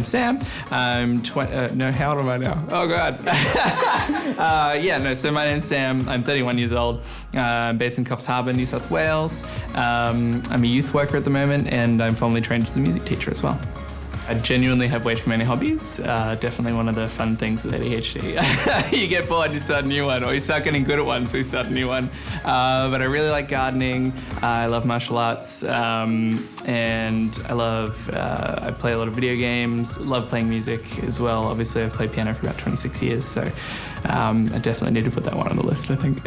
name's Sam. I'm how old am I now? Oh God. So my name's Sam. I'm 31 years old. I'm based in Coffs Harbour, New South Wales. I'm a youth worker at the moment, and I'm formally trained as a music teacher as well. I genuinely have way too many hobbies. Definitely one of the fun things with ADHD. You get bored, you start a new one, or you start getting good at one, so you start a new one. But I really like gardening. I love martial arts, and I play a lot of video games. Love playing music as well. Obviously, I've played piano for about 26 years, so I definitely need to put that one on the list, I think.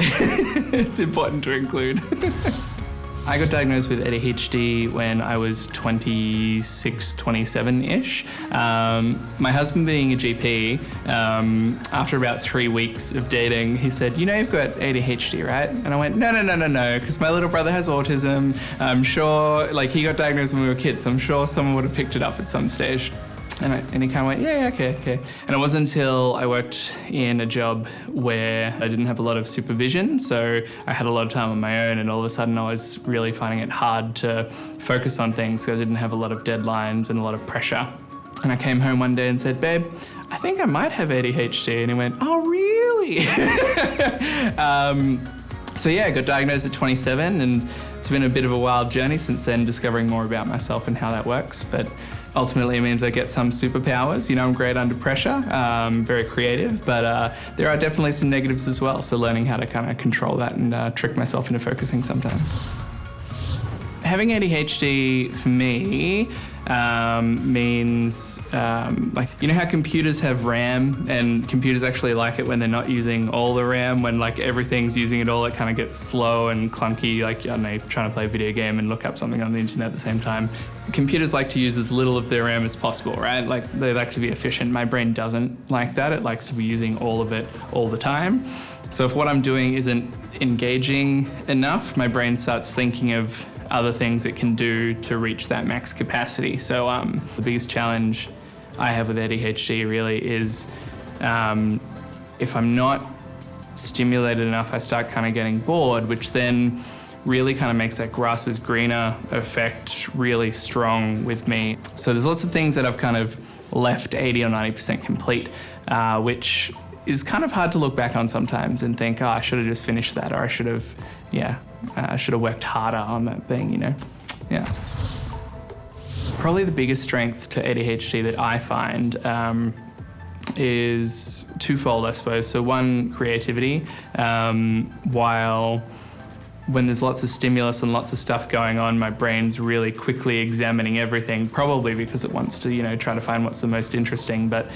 It's important to include. I got diagnosed with ADHD when I was 26, 27-ish. My husband being a GP, after about 3 weeks of dating, he said, "You know you've got ADHD, right?" And I went, no, because my little brother has autism. I'm sure, he got diagnosed when we were kids, so I'm sure someone would have picked it up at some stage. And he kind of went, yeah, okay. And it wasn't until I worked in a job where I didn't have a lot of supervision, so I had a lot of time on my own, and all of a sudden I was really finding it hard to focus on things because I didn't have a lot of deadlines and a lot of pressure. And I came home one day and said, "Babe, I think I might have ADHD." And he went, "Oh, really?" I got diagnosed at 27, and it's been a bit of a wild journey since then, discovering more about myself and how that works. But ultimately, it means I get some superpowers. I'm great under pressure, very creative, but there are definitely some negatives as well. So learning how to kind of control that and trick myself into focusing sometimes. Having ADHD for me means, how computers have RAM, and computers actually like it when they're not using all the RAM. When everything's using it all, it kind of gets slow and clunky. You're trying to play a video game and look up something on the internet at the same time. Computers like to use as little of their RAM as possible, right? They like to be efficient. My brain doesn't like that. It likes to be using all of it all the time. So if what I'm doing isn't engaging enough, my brain starts thinking of other things it can do to reach that max capacity. So the biggest challenge I have with ADHD really is if I'm not stimulated enough, I start kind of getting bored, which then really kind of makes that grass is greener effect really strong with me. So there's lots of things that I've kind of left 80 or 90% complete, which is kind of hard to look back on sometimes and think, I should have just finished that, or I should have worked harder on that thing, Yeah. Probably the biggest strength to ADHD that I find is twofold, I suppose. So one, creativity. When there's lots of stimulus and lots of stuff going on, my brain's really quickly examining everything, probably because it wants to, try to find what's the most interesting. But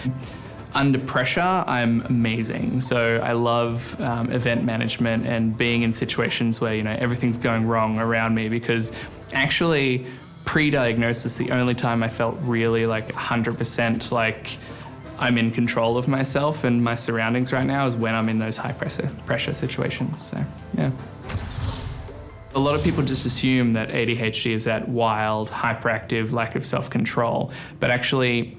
under pressure, I'm amazing. So I love event management and being in situations where, everything's going wrong around me, because actually pre-diagnosis, the only time I felt really 100% like I'm in control of myself and my surroundings right now is when I'm in those high pressure situations. So, yeah. A lot of people just assume that ADHD is that wild, hyperactive lack of self-control, but actually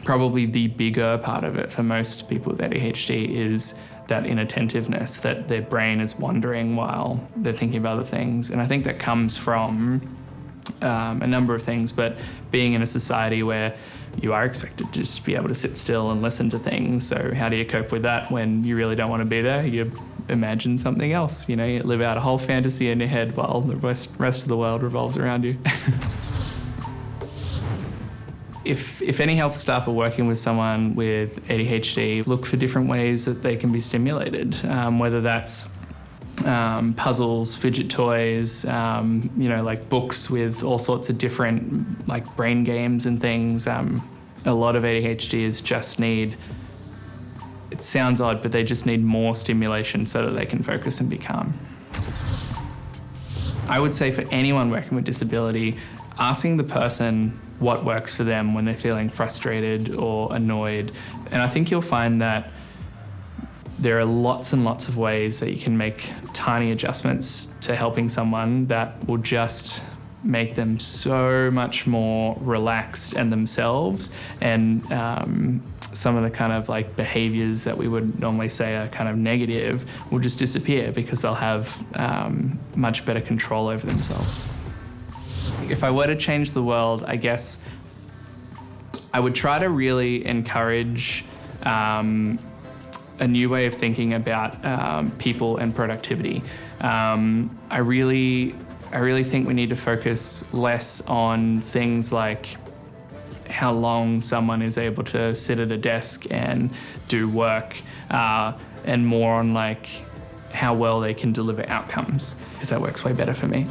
probably the bigger part of it for most people with ADHD is that inattentiveness, that their brain is wandering while they're thinking of other things. And I think that comes from a number of things, but being in a society where you are expected to just be able to sit still and listen to things. So how do you cope with that when you really don't want to be there? You imagine something else, you live out a whole fantasy in your head while the rest of the world revolves around you. If any health staff are working with someone with ADHD, look for different ways that they can be stimulated, whether that's puzzles, fidget toys, books with all sorts of different brain games and things. A lot of ADHDs just need, it sounds odd, but they just need more stimulation so that they can focus and be calm. I would say for anyone working with disability, asking the person what works for them when they're feeling frustrated or annoyed. And I think you'll find that there are lots and lots of ways that you can make tiny adjustments to helping someone that will just make them so much more relaxed and themselves, and some of the kind of behaviors that we would normally say are kind of negative will just disappear because they'll have much better control over themselves. If I were to change the world, I guess I would try to really encourage a new way of thinking about people and productivity. I really think we need to focus less on things like how long someone is able to sit at a desk and do work, and more on like how well they can deliver outcomes, because that works way better for me.